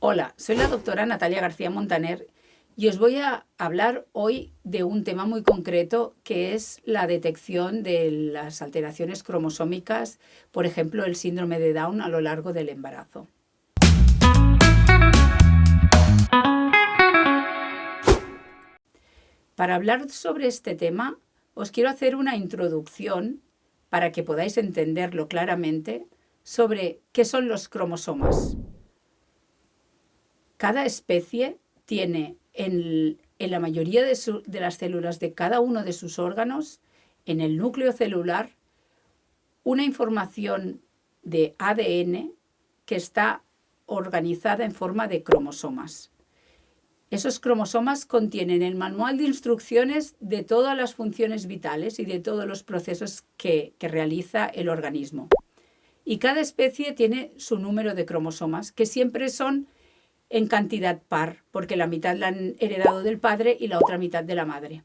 Hola, soy la doctora Natalia García Montaner y os voy a hablar hoy de un tema muy concreto que es la detección de las alteraciones cromosómicas, por ejemplo, el síndrome de Down a lo largo del embarazo. Para hablar sobre este tema, os quiero hacer una introducción para que podáis entenderlo claramente sobre qué son los cromosomas. Cada especie tiene en la mayoría de las células de cada uno de sus órganos, en el núcleo celular, una información de ADN que está organizada en forma de cromosomas. Esos cromosomas contienen el manual de instrucciones de todas las funciones vitales y de todos los procesos que realiza el organismo. Y cada especie tiene su número de cromosomas, que siempre son en cantidad par, porque la mitad la han heredado del padre y la otra mitad de la madre.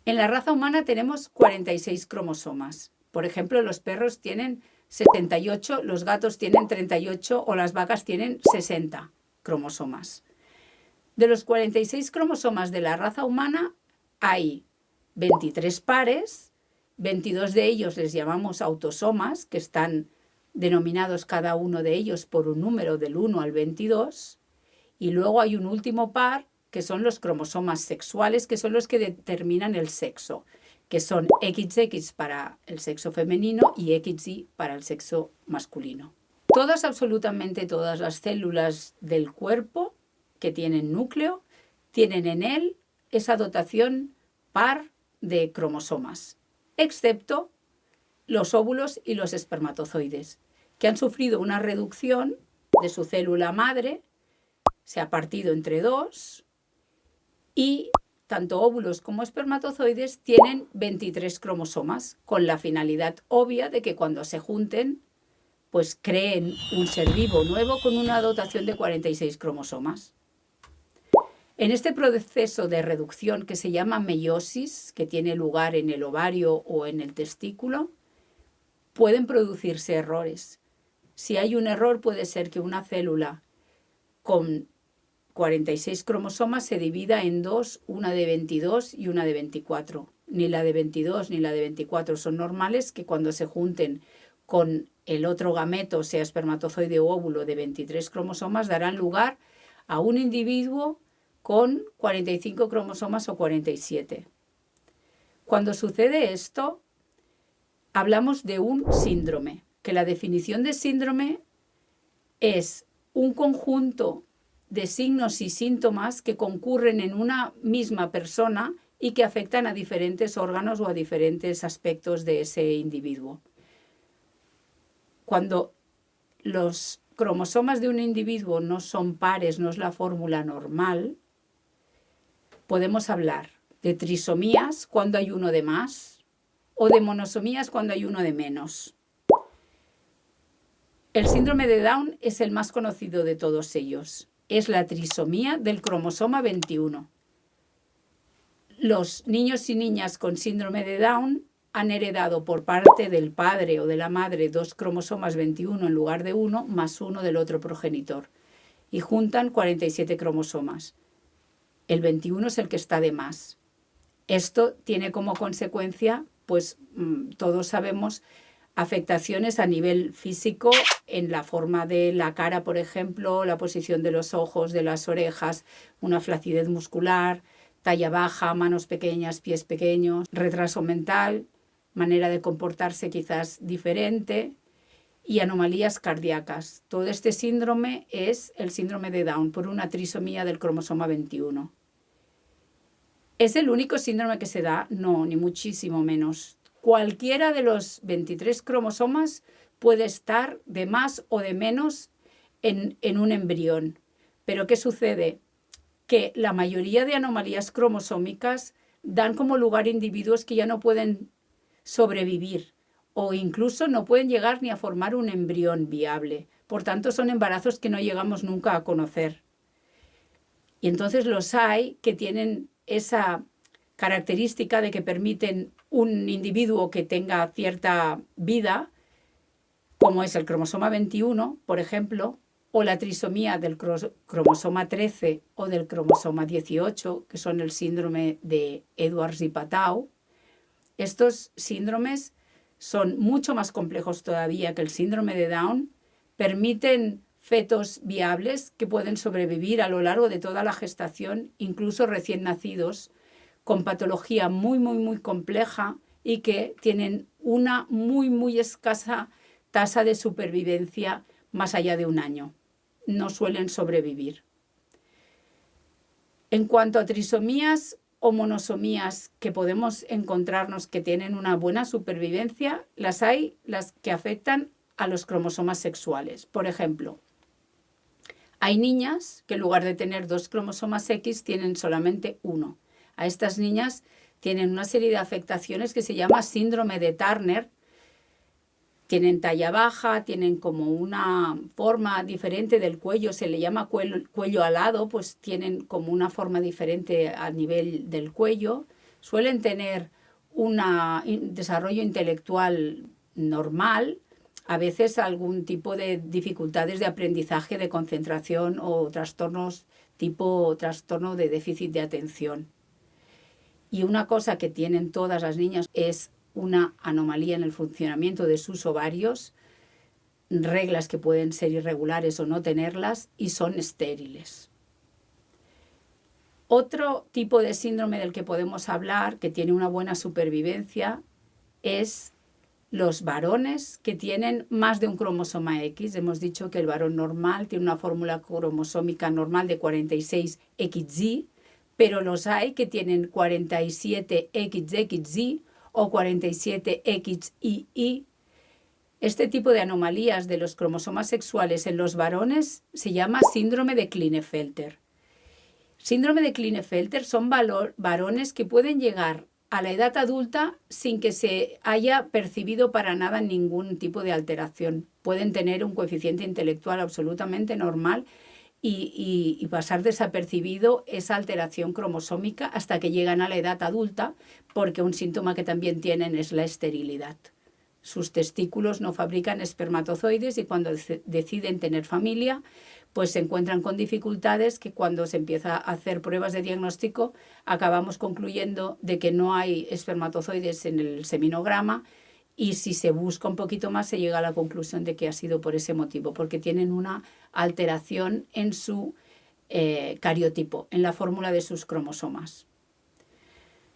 En la raza humana tenemos 46 cromosomas. Por ejemplo, los perros tienen 78, los gatos tienen 38 o las vacas tienen 60 cromosomas. De los 46 cromosomas de la raza humana hay 23 pares, 22 de ellos les llamamos autosomas, que están denominados cada uno de ellos por un número del 1 al 22, y luego hay un último par que son los cromosomas sexuales, que son los que determinan el sexo, que son XX para el sexo femenino y XY para el sexo masculino. Absolutamente todas las células del cuerpo que tienen núcleo tienen en él esa dotación par de cromosomas, excepto los óvulos y los espermatozoides, que han sufrido una reducción de su célula madre, se ha partido entre dos, y tanto óvulos como espermatozoides tienen 23 cromosomas, con la finalidad obvia de que cuando se junten, pues creen un ser vivo nuevo con una dotación de 46 cromosomas. En este proceso de reducción que se llama meiosis, que tiene lugar en el ovario o en el testículo, pueden producirse errores. Si hay un error, puede ser que una célula con 46 cromosomas se divida en dos, una de 22 y una de 24. Ni la de 22 ni la de 24 son normales, que cuando se junten con el otro gameto, sea espermatozoide o óvulo, de 23 cromosomas, darán lugar a un individuo con 45 cromosomas o 47. Cuando sucede esto, hablamos de un síndrome, que la definición de síndrome es un conjunto de signos y síntomas que concurren en una misma persona y que afectan a diferentes órganos o a diferentes aspectos de ese individuo. Cuando los cromosomas de un individuo no son pares, no es la fórmula normal, podemos hablar de trisomías cuando hay uno de más o de monosomías cuando hay uno de menos. El síndrome de Down es el más conocido de todos ellos. Es la trisomía del cromosoma 21. Los niños y niñas con síndrome de Down han heredado por parte del padre o de la madre 2 cromosomas 21 en lugar de 1 más 1 del otro progenitor y juntan 47 cromosomas. El 21 es el que está de más. Esto tiene como consecuencia, pues todos sabemos, afectaciones a nivel físico en la forma de la cara, por ejemplo, la posición de los ojos, de las orejas, una flacidez muscular, talla baja, manos pequeñas, pies pequeños, retraso mental, manera de comportarse quizás diferente y anomalías cardíacas. Todo este síndrome es el síndrome de Down por una trisomía del cromosoma 21. ¿Es el único síndrome que se da? No, ni muchísimo menos. Cualquiera de los 23 cromosomas puede estar de más o de menos en un embrión. ¿Pero qué sucede? Que la mayoría de anomalías cromosómicas dan como lugar individuos que ya no pueden sobrevivir o incluso no pueden llegar ni a formar un embrión viable. Por tanto, son embarazos que no llegamos nunca a conocer. Y entonces los hay que tienen esa característica de que permiten un individuo que tenga cierta vida, como es el cromosoma 21, por ejemplo, o la trisomía del cromosoma 13 o del cromosoma 18, que son el síndrome de Edwards y Patau. Estos síndromes son mucho más complejos todavía que el síndrome de Down, permiten fetos viables que pueden sobrevivir a lo largo de toda la gestación, incluso recién nacidos, con patología muy compleja y que tienen una muy escasa tasa de supervivencia más allá de un año. No suelen sobrevivir. En cuanto a trisomías o monosomías que podemos encontrarnos que tienen una buena supervivencia, las hay las que afectan a los cromosomas sexuales. Por ejemplo, hay niñas que en lugar de tener 2 cromosomas X tienen solamente 1. A estas niñas tienen una serie de afectaciones que se llama síndrome de Turner. Tienen talla baja, tienen como una forma diferente del cuello, se le llama cuello alado, pues tienen como una forma diferente a nivel del cuello. Suelen tener un desarrollo intelectual normal, a veces algún tipo de dificultades de aprendizaje, de concentración o trastornos tipo trastorno de déficit de atención. Y una cosa que tienen todas las niñas es una anomalía en el funcionamiento de sus ovarios, reglas que pueden ser irregulares o no tenerlas, y son estériles. Otro tipo de síndrome del que podemos hablar, que tiene una buena supervivencia, es los varones que tienen más de un cromosoma X. Hemos dicho que el varón normal tiene una fórmula cromosómica normal de 46XY, pero los hay que tienen 47XXY o 47XYY. Este tipo de anomalías de los cromosomas sexuales en los varones se llama síndrome de Klinefelter. Síndrome de Klinefelter son varones que pueden llegar a la edad adulta sin que se haya percibido para nada ningún tipo de alteración. Pueden tener un coeficiente intelectual absolutamente normal y pasar desapercibido esa alteración cromosómica hasta que llegan a la edad adulta, porque un síntoma que también tienen es la esterilidad. Sus testículos no fabrican espermatozoides y cuando deciden tener familia, pues se encuentran con dificultades que cuando se empieza a hacer pruebas de diagnóstico acabamos concluyendo de que no hay espermatozoides en el seminograma, y si se busca un poquito más se llega a la conclusión de que ha sido por ese motivo, porque tienen una alteración en su cariotipo, en la fórmula de sus cromosomas.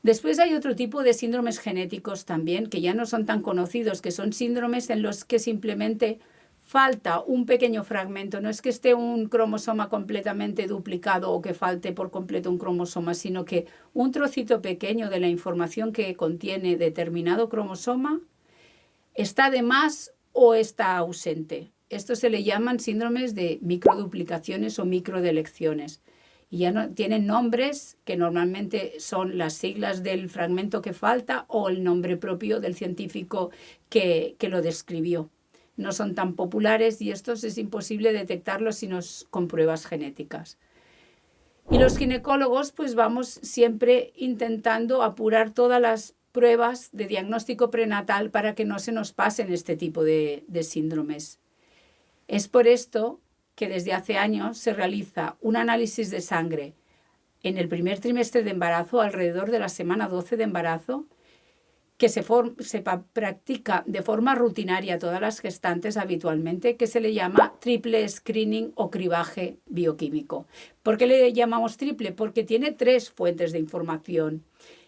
Después hay otro tipo de síndromes genéticos también, que ya no son tan conocidos, que son síndromes en los que simplemente falta un pequeño fragmento. No es que esté un cromosoma completamente duplicado o que falte por completo un cromosoma, sino que un trocito pequeño de la información que contiene determinado cromosoma está de más o está ausente. Esto se le llaman síndromes de microduplicaciones o microdelecciones. Y ya no, tienen nombres que normalmente son las siglas del fragmento que falta o el nombre propio del científico que lo describió. No son tan populares y estos es imposible detectarlos sino con pruebas genéticas. Y los ginecólogos pues vamos siempre intentando apurar todas las pruebas de diagnóstico prenatal para que no se nos pasen este tipo de síndromes. Es por esto que desde hace años se realiza un análisis de sangre en el primer trimestre de embarazo, alrededor de la semana 12 de embarazo, que se practica de forma rutinaria a todas las gestantes habitualmente, que se le llama triple screening o cribaje bioquímico. ¿Por qué le llamamos triple? Porque tiene 3 fuentes de información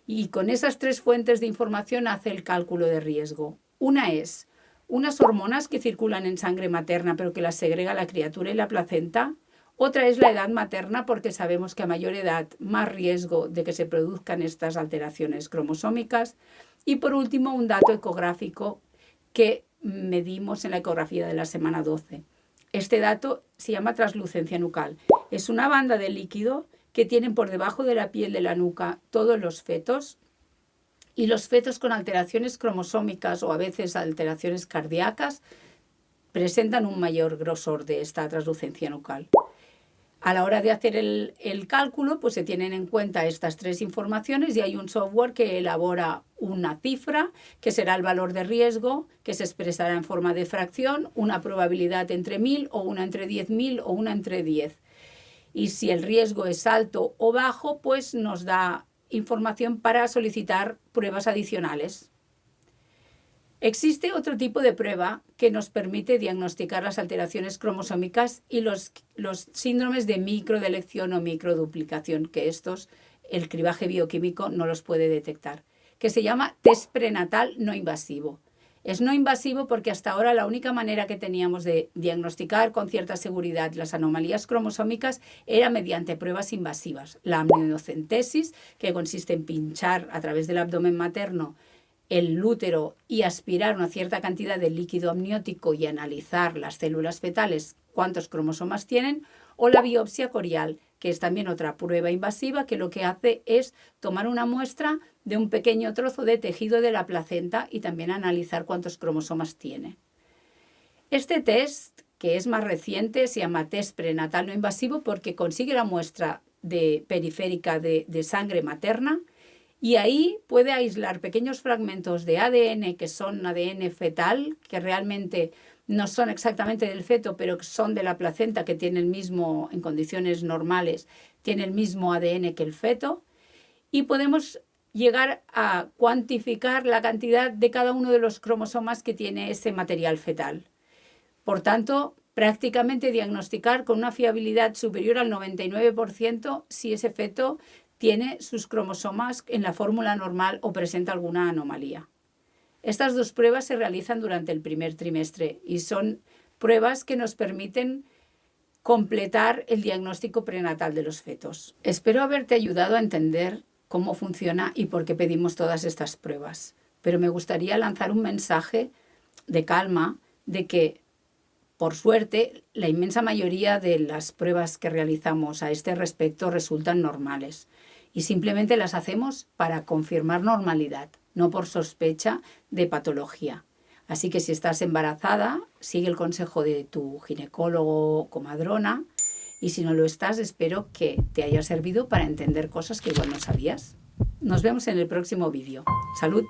y con esas 3 fuentes de información hace el cálculo de riesgo. Una es unas hormonas que circulan en sangre materna pero que las segrega la criatura y la placenta. Otra es la edad materna, porque sabemos que a mayor edad más riesgo de que se produzcan estas alteraciones cromosómicas. Y por último, un dato ecográfico que medimos en la ecografía de la semana 12. Este dato se llama translucencia nucal. Es una banda de líquido que tienen por debajo de la piel de la nuca todos los fetos, y los fetos con alteraciones cromosómicas o a veces alteraciones cardíacas presentan un mayor grosor de esta translucencia nucal. A la hora de hacer el cálculo, pues se tienen en cuenta estas 3 informaciones y hay un software que elabora una cifra, que será el valor de riesgo, que se expresará en forma de fracción, una probabilidad entre 1000 o una entre 10.000 o una entre 10. Y si el riesgo es alto o bajo, pues nos da información para solicitar pruebas adicionales. Existe otro tipo de prueba que nos permite diagnosticar las alteraciones cromosómicas y los síndromes de microdelección o microduplicación, que estos, el cribaje bioquímico no los puede detectar, que se llama test prenatal no invasivo. Es no invasivo porque hasta ahora la única manera que teníamos de diagnosticar con cierta seguridad las anomalías cromosómicas era mediante pruebas invasivas. La amniocentesis, que consiste en pinchar a través del abdomen materno el útero y aspirar una cierta cantidad de líquido amniótico y analizar las células fetales, cuántos cromosomas tienen, o la biopsia corial, que es también otra prueba invasiva que lo que hace es tomar una muestra de un pequeño trozo de tejido de la placenta y también analizar cuántos cromosomas tiene. Este test, que es más reciente, se llama test prenatal no invasivo porque consigue la muestra periférica de sangre materna y ahí puede aislar pequeños fragmentos de ADN que son ADN fetal, que realmente no son exactamente del feto, pero que son de la placenta, que tiene el mismo, en condiciones normales, tiene el mismo ADN que el feto. Y podemos llegar a cuantificar la cantidad de cada uno de los cromosomas que tiene ese material fetal. Por tanto, prácticamente diagnosticar con una fiabilidad superior al 99% si ese feto tiene sus cromosomas en la fórmula normal o presenta alguna anomalía. Estas 2 pruebas se realizan durante el primer trimestre y son pruebas que nos permiten completar el diagnóstico prenatal de los fetos. Espero haberte ayudado a entender cómo funciona y por qué pedimos todas estas pruebas. Pero me gustaría lanzar un mensaje de calma de que, por suerte, la inmensa mayoría de las pruebas que realizamos a este respecto resultan normales y simplemente las hacemos para confirmar normalidad, no por sospecha de patología. Así que si estás embarazada, sigue el consejo de tu ginecólogo o comadrona y si no lo estás, espero que te haya servido para entender cosas que igual no sabías. Nos vemos en el próximo vídeo. ¡Salud!